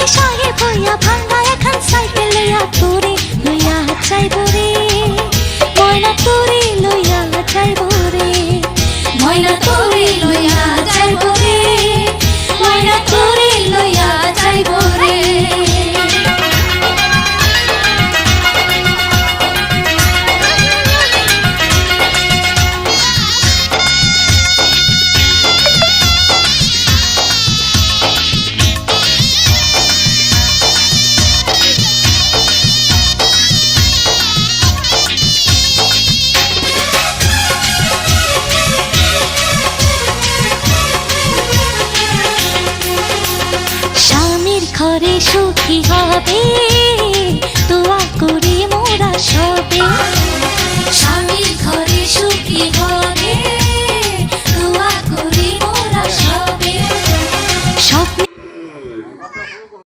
সাহেব হইয়া ভাঙ্গা এখন সাইকেল লইয়া তোরে লইয়া যাইব রে ময়না তোরে লইয়া যাইব রে ময়না তোরে লইয়া যাইব রে ময়না তোরে লইয়া যাইব রে ঘরে সুখী হবে দোয়া করি মোরা সবে স্বামীর ঘরে সুখী হবে দোয়া করি মোরা সবে স্বপ্ন